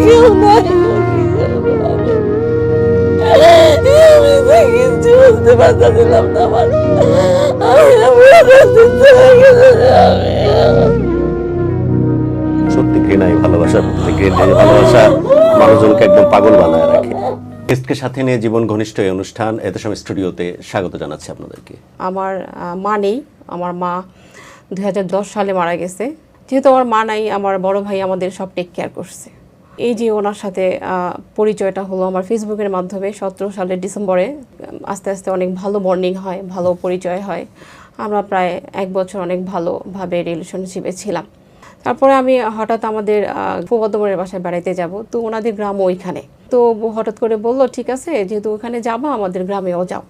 কেউ নাই, আমি কিছু বুঝতে পারতেছিলাম না। সত্যি ঘৃণাই ভালোবাসার প্রতি, ঘৃণাই ভালোবাসা মানুষজনকে একদম পাগল বানায় রাখে। গেস্টকে সাথে নিয়ে জীবন ঘনিষ্ঠ এই অনুষ্ঠান এত সময় স্টুডিওতে স্বাগত জানাচ্ছি আপনাদেরকে। আমার মা নেই, আমার মা 2010 সালে মারা গেছে। যেহেতু আমার মা নাই, আমার বড় ভাই আমাদের সব টেক কেয়ার করছে। এই যে ওনার সাথে পরিচয়টা হলো আমার ফেসবুকের মাধ্যমে 17 সালের ডিসেম্বরে। আস্তে আস্তে অনেক ভালো বন্ডিং হয়, ভালো পরিচয় হয়। আমরা প্রায় 1 বছর অনেক ভালোভাবে রিলেশনশিপে ছিলাম। তারপরে আমি হঠাৎ আমাদের ফুফাতো বাসায় বেড়াইতে যাব, তো ওনাদের গ্রাম ওইখানে। তো হঠাৎ করে বললো ঠিক আছে, যেহেতু ওখানে যাবো আমাদের গ্রামেও যাও।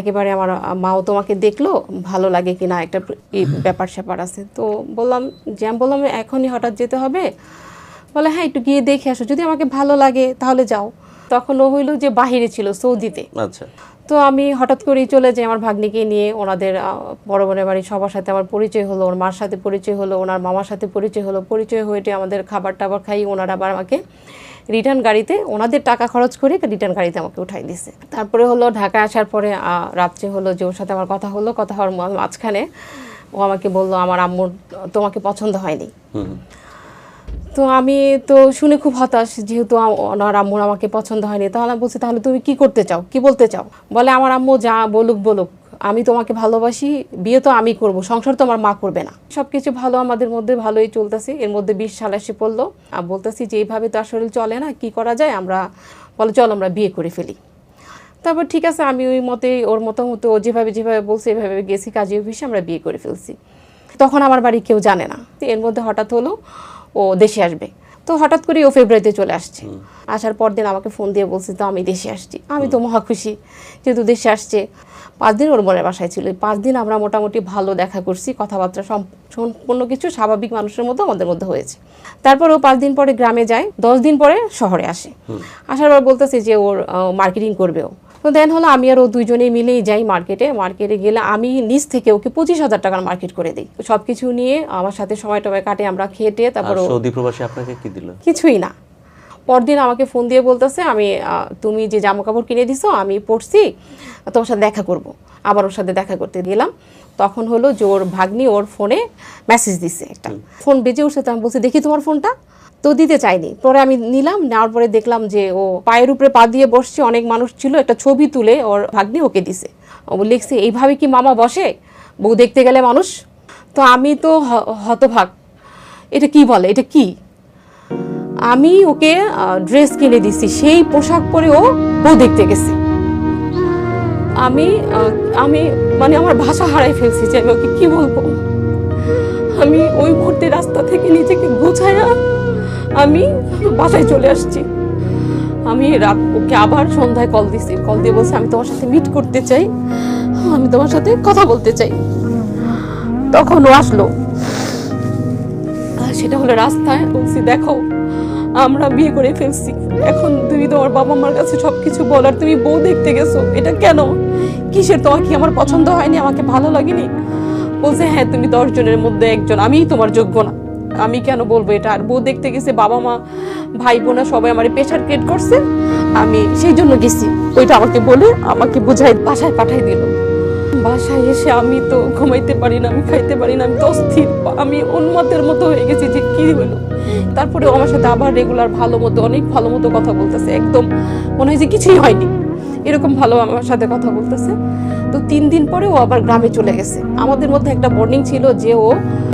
একেবারে আমার মাও তোমাকে দেখলো, ভালো লাগে কিনা একটা ব্যাপার স্যাপার আছে। তো বললাম এখনই হঠাৎ যেতে হবে? বলে হ্যাঁ, একটু গিয়ে দেখে আসো, যদি আমাকে ভালো লাগে তাহলে যাও। তখন ও হইলো যে বাহিরে ছিল, সৌদিতে। আচ্ছা। তো আমি হঠাৎ করেই চলে যাই আমার ভাগ্নিকে নিয়ে। ওনাদের বড় বোনের বাড়ি সবার সাথে আমার পরিচয় হলো, ওর মার সাথে পরিচয় হলো, ওনার মামার সাথে পরিচয় হলো। পরিচয় হয়ে আমাদের খাবার টাবার খাই, ওনারা আবার আমাকে রিটার্ন গাড়িতে, ওনাদের টাকা খরচ করে রিটার্ন গাড়িতে আমাকে উঠাই দিছে। তারপরে হলো ঢাকায় আসার পরে রাত্রে হলো যে ওর সাথে আমার কথা হলো। কথা হওয়ার মাঝখানে ও আমাকে বললো আমার আম্মুর তোমাকে পছন্দ হয়নি। তো আমি তো শুনে খুব হতাশ, যেহেতু ওনার আম্মুর আমাকে পছন্দ হয়নি। তাহলে বলছি তাহলে তুমি কি করতে চাও, কি বলতে চাও? বলে আমার আম্মু যা বলুক, আমি তোমাকে ভালোবাসি, বিয়ে তো আমি করব, সংসার তো আমার মা করবে না। সবকিছু ভালো, আমাদের মধ্যে ভালোই চলতেছে। এর মধ্যে 20 সাল এসে পড়লো। আর বলতেছি যে এইভাবে তো আসলে চলে না, কি করা যায়? বলে চল আমরা বিয়ে করে ফেলি। তারপর ঠিক আছে, আমি ওই মতে ওর মতো ও যেভাবে বলছে এভাবে গেছি কাজী অফিসে, আমরা বিয়ে করে ফেলছি। তখন আমার বাড়ি কেউ জানে না। এর মধ্যে হঠাৎ হলো ও দেশে আসবে। তো হঠাৎ করে ও ফেব্রুয়ারিতে চলে আসছে। আসার পর দিন আমাকে ফোন দিয়ে বলছে তো আমি দেশে আসছি। আমি তো মহা খুশি, যেহেতু দেশে আসছে। 5 দিন ওর বোনের বাসায় ছিল। 5 দিন আমরা মোটামুটি ভালো দেখা করছি, কথাবার্তা সম্পূর্ণ কিছু স্বাভাবিক মানুষের মতো আমাদের মধ্যে হয়েছে। তারপর ও 5 দিন পরে গ্রামে যায়, 10 দিন পরে শহরে আসে। আসার পর বলতেছে যে ওর মার্কেটিং করবে ও। তো দেন হলো আমি আর ও দুইজনেই মিলেই যাই মার্কেটে গেলে আমি নিজ থেকে ওকে 25,000 টাকার মার্কেট করে দিই। সবকিছু নিয়ে আমার সাথে সময় কাটে, আমরা খেটে। তারপর সৌদি প্রবাসী আপনাকে কি দিল? কিছুই না। পরদিন আমাকে ফোন দিয়ে বলতেছে তুমি যে জামা কাপড় কিনে দিছো আমি পরছি, তোমার সাথে দেখা করব। আবার ওর সাথে দেখা করতে গেলাম। তখন হলো যে ওর ভাগ্নি ওর ফোনে মেসেজ দিছে একটা। ফোন বেজে উঠছে, তো আমি বলছি দেখি তোমার ফোনটা। তো দিতে চাইনি। পরে আমি নিলাম, নেওয়ার পরে দেখলাম যে ও পায়ের উপরে পা দিয়ে বসছে, অনেক মানুষ ছিল। একটা ছবি তুলে ওর ভাগ্নি ওকে দিছে। ও লিখছে এইভাবে কি মামা বসে, বউ দেখতে গেলে মানুষ? তো আমি তো হতভাগ, এটা কি বলে, এটা কি? আমি ওকে ড্রেস কিনে দিছি, সেই পোশাক পরে ও বউ দেখতে গেছে। আমি মানে আমার ভাষা হারাই ফেলছি যে আমি ওকে কি বলবো। আমি ওই মুহূর্তে রাস্তা থেকে নিজেকে গোছায়া আমি বাসায় চলে আসছি। আমি ওকে আবার সন্ধ্যায় কল দিয়ে বলছি আমি তোমার সাথে মিট করতে চাই, আমি তোমার সাথে কথা বলতে চাই। তখন ও আসলো, সেটা হলো রাস্তায়। বলছি দেখো আমরা বিয়ে করে ফেলছি, এখন তুমি তোমার বাবা মার কাছে সবকিছু বলার, তুমি বউ দেখতে গেছো, এটা কেন, কিসের? তোমার কি আমার পছন্দ হয়নি, আমাকে ভালো লাগেনি? বলছে হ্যাঁ তুমি 10 জনের মধ্যে একজন, আমি তোমার যোগ্য না। আমি কেন বলবো এটা? আর বউ দেখতে গেছে, বাবা মা ভাই বোনা সবাই আমার প্রেশার ক্রিয়েট করছে, আমি সেই জন্য গেছি। ওইটা আমাকে বলে আমাকে বুঝাই বাসায় পাঠাই দিল। বাসায় এসে আমি তো ঘুমাইতে পারি না, আমি খাইতে পারি না, আমি তো অস্থির, আমি উন্মাদের মতো হয়ে গেছি যে কি হলো। তারপরে আমার সাথে আবার রেগুলার অনেক ভালো মতো কথা বলতেছে, একদম মনে হয় যে কিছুই হয়নি, এরকম ভালো আমার সাথে কথা বলতেছে। তো 3 দিন পরে ও আবার গ্রামে চলে গেছে। আমাদের মধ্যে একটা বন্ডিং ছিল যে ও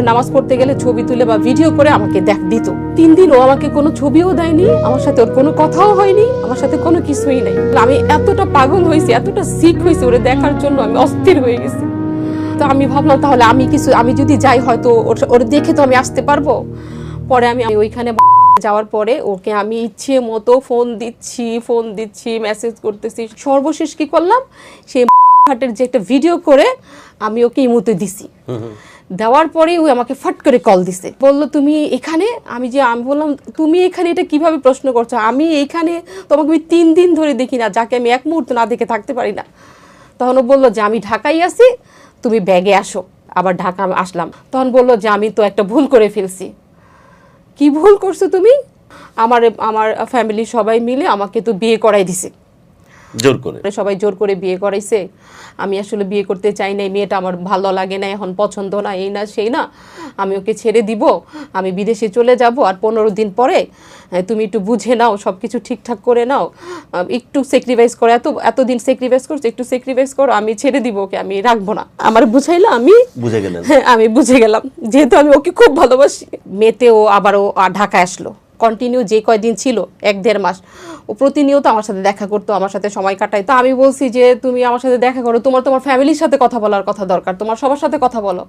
নামাজ পড়তে গেলে ছবি তুলে বা ভিডিও করে আমাকে দিত। 3 দিন ও আমাকে কোনো ছবিও দেয়নি, আমার সাথে ওর কোনো কথাও হয়নি, আমার সাথে কোনো কিছুই নেই। আমি এতটা পাগল হয়েছি, এতটা সিক হয়েছি ওরে দেখার জন্য, আমি অস্থির হয়ে গেছি। তো আমি ভাবলাম তাহলে আমি যদি যাই হয়তো ওর দেখে তো আমি আসতে পারবো। পরে আমি ওইখানে যাওয়ার পরে ওকে আমি ইচ্ছে মতো ফোন দিচ্ছি, মেসেজ করতেছি। সর্বশেষ কি করলাম, সেই হাটের যে একটা ভিডিও করে আমি ওকে ইমোতে দিছি। দেওয়ার পরে ও আমাকে ফট করে কল দিছে, বললো তুমি এখানে? আমি বললাম তুমি এখানে এটা কিভাবে প্রশ্ন করছো? আমি এইখানে তোমাকে আমি 3 দিন ধরে দেখি না, যাকে আমি এক মুহূর্ত না দেখে থাকতে পারি না। তখন ও বললো যে আমি ঢাকায় আছি, তুমি ব্যাগে আসো। আবার ঢাকা আসলাম, তখন বললো যে আমি তো একটা ভুল করে ফেলছি। কি ভুল করছো তুমি? আমার আমার ফ্যামিলি সবাই মিলে আমাকে তো বিয়ে করাই দিছে, জোর করে। সবাই জোর করে বিয়ে করাইছে। আমি আসলে বিয়ে করতে চাই না, মেয়েটা আমার ভালো লাগে না, এখন পছন্দ না, এই না সেই না, আমি ওকে ছেড়ে দিব, আমি বিদেশে চলে যাব, আর 15 দিন পরে তুমি একটু বুঝে নাও, সব কিছু ঠিকঠাক করে নাও, একটু স্যাক্রিফাইস করো, এতদিন স্যাক্রিফাইস করছো, একটু স্যাক্রিফাইস করো, আমি ছেড়ে দিব ওকে, আমি রাখবো না। আমার বুঝাইলো, আমি বুঝে গেলেন? হ্যাঁ, আমি বুঝে গেলাম, যেহেতু আমি ওকে খুব ভালোবাসি। মেতেও আবারও ঢাকা আসলো, কন্টিনিউ যে কয়দিন ছিল 1-1.5 মাস, ও প্রতিনিয়ত আমার সাথে দেখা করতো, আমার সাথে সময় কাটায়। তো আমি বলছি যে তুমি আমার সাথে দেখা করো, তোমার ফ্যামিলির সাথে কথা বলার কথা দরকার, তোমার সবার সাথে কথা বলো।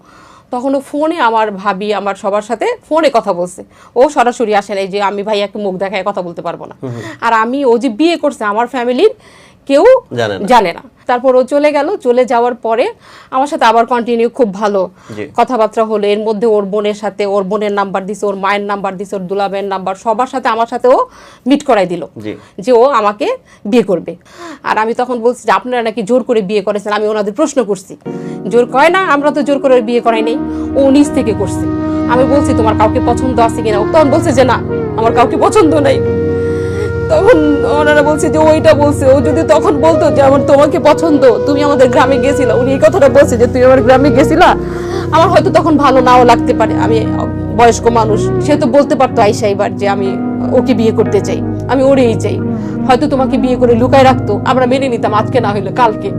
তখন ও ফোনে আমার ভাবি আমার সবার সাথে ফোনে কথা বলছে, ও সরাসরি আসে নাই যে আমি ভাই একটু মুখ দেখায় কথা বলতে পারবো না। আর আমি ও যে বিয়ে করছে আমার ফ্যামিলির কেউ জানে না। তারপর ও চলে গেল, চলে যাওয়ার পরে আমার সাথে আবার কন্টিনিউ খুব ভালো কথাবার্তা হলো। এর মধ্যে ওর বোনের সাথে, ওর বোনের নাম্বার দিছে, ওর মায়ের নাম্বার দিছে, ওর দুলাবের নাম্বার, সবার সাথে আমার সাথে ও মিট করাই দিল যে ও আমাকে বিয়ে করবে। আর আমি তখন বলছি যে আপনারা নাকি জোর করে বিয়ে করেছেন। আমি ওনাদের প্রশ্ন করছি, জোর করে না, আমরা তো জোর করে বিয়ে করাই নাই, ও নিজ থেকে করছে। আমি বলছি তোমার কাউকে পছন্দ আছে কিনা, ও তখন বলছে যে না, আমার কাউকে পছন্দ নাই। তখন ওনারা বলছে যে ওইটা বলছে, ও যদি তখন বলতো যে আমার তোমাকে পছন্দ, তুমি আমাদের গ্রামে গেছিলা, উনি এই কথাটা বলছে যে তুমি আমার গ্রামে গেছিলা, আমার হয়তো তখন ভালো নাও লাগতে পারে, আমি বয়স্ক মানুষ, সে তো বলতে পারতো আইসা এবার যে আমি ওকে বিয়ে করতে চাই, আমি ওরেই চাই, হয়তো তোমাকে বিয়ে করে লুকায় রাখতো, আমরা মেনে নিতাম আজকে না হইলে কালকে,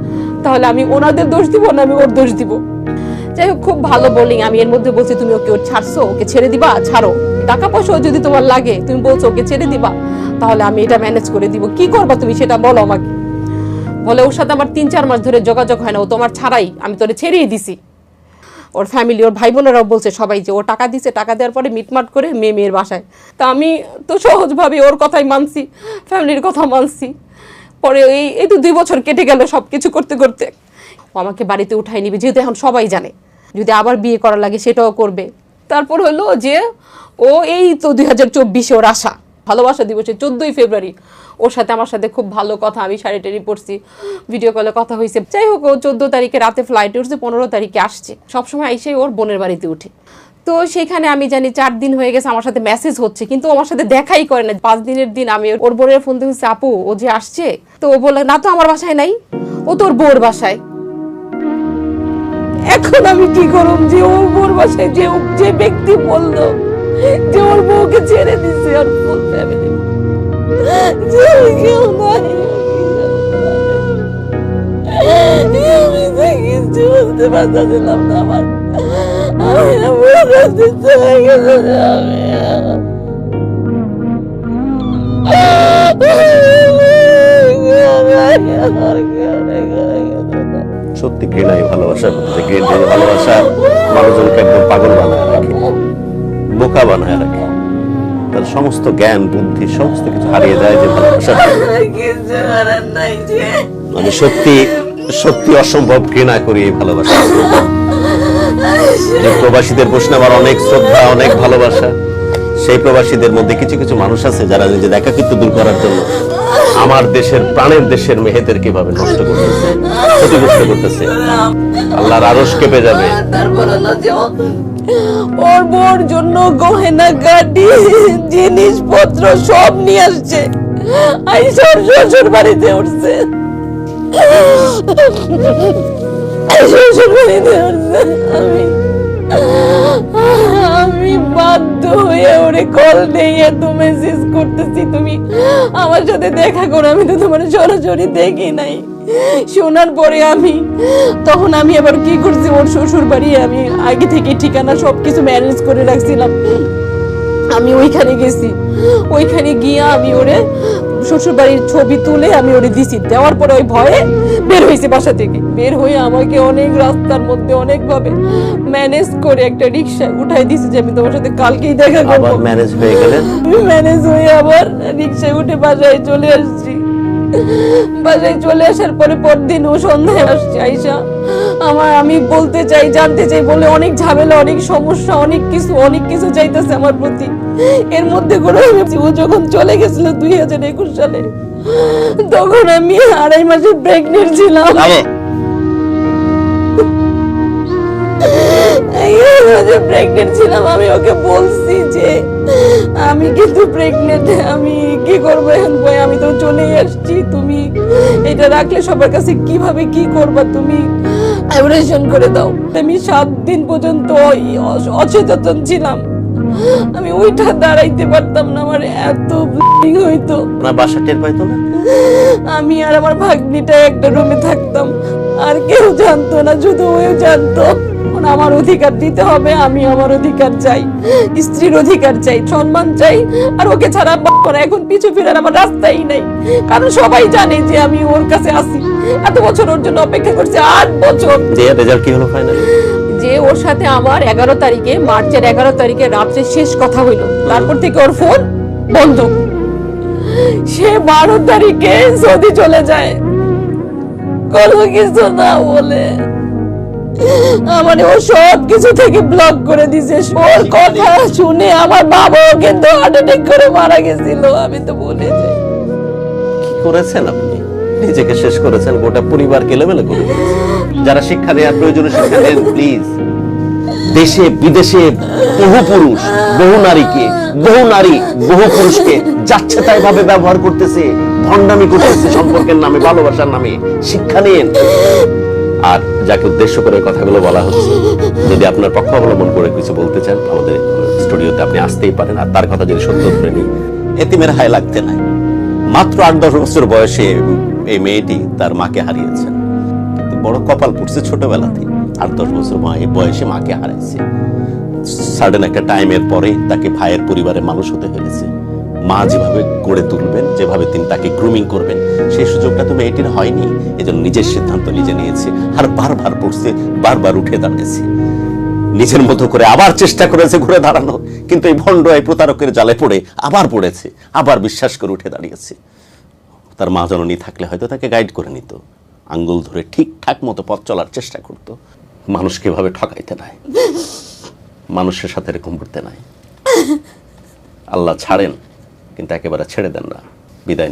তাহলে আমি ওনাদের দোষ দিব না আমি ওর দোষ দিব। যাই হোক, খুব ভালো বোলিং। আমি এর মধ্যে বলছি তুমি ওকে ছাড়ছো, ওকে ছেড়ে দিবা, ছাড়ো, টাকা পয়সা যদি তোমার লাগে, তুমি বলছো ওকে ছেড়ে দিবা, তাহলে আমি এটা ম্যানেজ করে দিব, কি করবা তুমি সেটা বলো আমাকে। বলে ওর সাথে আমার 3-4 মাস ধরে যোগাযোগ হয় না, ও তোমার ছাড়াই আমি তোরে ছেড়েই দিছি। ওর ফ্যামিলি, ওর ভাই বোনেরাও বলছে সবাই যে ও টাকা দিছে, টাকা দেওয়ার পরে মিটমাট করে মেয়ের বাসায়। তা আমি তো সহজভাবে ওর কথাই মানছি, ফ্যামিলির কথা মানছি। পরে এই তো 2 বছর কেটে গেল সব কিছু করতে করতে। ও আমাকে বাড়িতে উঠাই নিবে, যেহেতু এখন সবাই জানে, যদি আবার বিয়ে করা লাগে সেটাও করবে। তারপর হলো যে ও এই তো 2024-এ ওর আশা, ভালোবাসা দিবসে 14ই ফেব্রুয়ারি ওর সাথে আমার সাথে খুব ভালো কথা, আমি শাড়ি টাড়ি পরছি, ভিডিও কলে কথা হয়েছে। যাই হোক, ও 14 তারিখে রাতে ফ্লাইটে উঠছে, 15 তারিখে আসছে। সবসময় এসে ওর বোনের বাড়িতে উঠে। তো সেখানে আমি জানি 4 দিন হয়ে গেছে আমার সাথে মেসেজ হচ্ছে, কিন্তু আমার সাথে দেখাই করে না। 5 দিনের দিন আমি ওর বোনের ফোন দিয়েছি, আপু ও যে আসছে, তো ও বলে না তো আমার বাসায় নাই, ও তোর বউর বাসায়। এখন আমি কি করব যে ওর বউর বাসায় যে ব্যক্তি বললো যে ওর বউকে ছেড়ে দিচ্ছে, আর ফুল ফ্যামিলি কেউ নাই, আমি কিছু বুঝতে পারছিলাম না। আমার সত্যি ঘৃণাই ভালোবাসার মধ্যে, ঘৃণাই ভালোবাসা মানুষজনকে একদম পাগল বানায় রাখে, বোকা বানায় রাখে, তার সমস্ত জ্ঞান বুদ্ধি সমস্ত কিছু হারিয়ে যায় যে ভালোবাসা। আমি সত্যি সত্যি অসম্ভব ঘৃণা করি এই ভালোবাসা। যে প্রবাসীদের প্রশ্নে আমার অনেক শ্রদ্ধা, অনেক ভালোবাসা। সেই প্রবাসীদের মধ্যে কিছু কিছু মানুষ আছে যারা নিজের একাকিত্ব দূর করার জন্য আমার দেশের, প্রাণের দেশের মেয়েদের কিভাবে নষ্ট করতেছে, ক্ষতিগ্রস্ত করতেছে, আল্লাহর আরশ কেঁপে যাবে। ওর বোর জন্য গহনা গাড়ি জিনিসপত্র সব নিয়ে আসছে, আইসার শ্বশুর বাড়িতে উঠছে, শ্বশুর বাড়িতে উঠছে। আমি বাধ্য হয়ে ওরে কল নেই, এত মেসেজ করতেছি তুমি আমার সাথে দেখা করো, আমি তো তোমার সরাসরি দেখি নাই। শোনার পরে তখন আমি আবার কি করছি, ওর শ্বশুর বাড়ি আমি আগে থেকে ঠিকানা সবকিছু ম্যানেজ করে রাখছিলাম, আমি ওইখানে গেছি। ওইখানে গিয়ে আমি ওরে শ্বশুর বাড়ির ছবি তুলে আমি ওরে দিছি, দেওয়ার পরে ওই ভয়ে বের হয়েছে বাসা থেকে। বের হয়ে আমাকে অনেক রাস্তার মধ্যে অনেক ভাবে ম্যানেজ করে একটা রিক্সায় উঠাই দিছে যে আমি তোমার সাথে কালকেই দেখা করবো। আবার ম্যানেজ হয়ে গেলেন? ম্যানেজ হয়ে আবার রিক্সায় উঠে বাসায় চলে আসছি। বাসায় চলে আসার পরে পরদিন ও সন্ধ্যায় আসছে, আইসা আমি বলতে চাই, জানতে চাই বলে অনেক ঝামেলা, অনেক সমস্যা, অনেক কিছু চাইতেছে আমার প্রতি। এর মধ্যে করে ও যখন চলে গেছিল 2021 সালে, তখন আমি 2.5 মাসের প্রেগনেন্ট ছিলাম। প্রেগনেন্ট ছিলাম, আমি ওকে বলছি যে আমি কিন্তু প্রেগনেন্ট, আমি কি করবো এখন বই, আমি তো চলেই আসছি, তুমি এটা রাখলে সবার কাছে কিভাবে কি করবা, তুমি অপারেশন করে দাও। আমি 7 দিন পর্যন্ত অচেতন ছিলাম, আমি ওইটা দাঁড়াইতে পারতাম না, আমার এত ব্লিডিং হইতো। আপনার বাসা টের পাইতো না? আমি আর আমার ভাগ্নিটা একটা রুমে থাকতাম, আর কেউ জানতো না, শুধু ওও জানতো। এখন আমার অধিকার দিতে হবে, আমি আমার অধিকার চাই, স্ত্রীর অধিকার চাই, সম্মান চাই। আর ওকে ছাড়া বাবা এখন পিছু ফিরার আমার রাস্তাই নাই, কারণ সবাই জানে যে আমি ওর কাছে আছি। এত বছর ওর জন্য অপেক্ষা করছি, 8 বছর। যে রেজাল্ট কি হলো ফাইনালি? যে ওর সাথে আমার 11 তারিখে, মার্চের 11 তারিখে রাত্রে শেষ কথা হইলো, তারপর থেকে ওর ফোন বন্ধ। সে 12 তারিখে সৌদি চলে যায়, কোনো কিছু না বলে। আমার ও সব কিছু থেকে ব্লক করে দিছে। ওর কথা শুনে আমার বাবাও কিন্তু হার্ট অ্যাটাক করে মারা গেছিল, আমি তো বলে যাই। কি করেছেন আপনি? নিজেকে শেষ করেছেন, গোটা পরিবারকে এলোমেলো করে দিয়েছেন। যারা শিক্ষা নেওয়ার প্রয়োজনীয় শিক্ষা দেন প্লিজ। দেশে বিদেশে বহু পুরুষ, বহু নারীকে, বহু নারী বহু পুরুষকে যাচ্ছে তাই ভাবে ব্যবহার করতেছে, ভণ্ডামি করতেছে সম্পর্কের নামে, ভালোবাসার নামে। শিক্ষা নিন। আর যাকে উদ্দেশ্য করে কথাগুলো বলা হচ্ছে, যদি আপনার পক্ষ অবলম্বন করে কিছু বলতে চান, আমাদের স্টুডিওতে আপনি আসতেই পারেন। আর তার কথা যদি সত্য ধরে নিই, এতিমের হায় লাগতে নাই। মাত্র 8-10 বছর বয়সে এই মেয়েটি তার মাকে হারিয়েছেন। কিন্তু বড় কপাল পড়ছে ছোটবেলাতে, 8-10 বছর বয়সে মাকে হারাইছে। সাডেন একটা টাইমের পরে তাকে ভাইয়ের পরিবারে মানুষ হতে হয়েছে। মা যেভাবে গড়ে তুলবেন, যেভাবে তিনি তাকে গ্রুমিং করবেন, সেই সুযোগটা তো মেয়েটির হয়নি। এজন্য নিজের সিদ্ধান্ত নিজে নিয়েছে, আর বারবার পড়ছে, বারবার উঠে দাঁড়িয়েছে, নিজের মতো করে আবার চেষ্টা করেছে ঘুরে দাঁড়ানো। কিন্তু এই ভণ্ড, এই প্রতারকের জালে পড়ে আবার পড়েছে, আবার বিশ্বাস করে উঠে দাঁড়িয়েছে। তার মা জননী থাকলে হয়তো তাকে গাইড করে নিত, আঙ্গুল ধরে ঠিকঠাক মতো পথ চলার চেষ্টা করত। মানুষকে এভাবে ঠকাইতে নাই, মানুষের সাথে এরকম করতে নাই। আল্লাহ ছাড়েন, কিন্তু একেবারে ছেড়ে দেন না। বিদায়।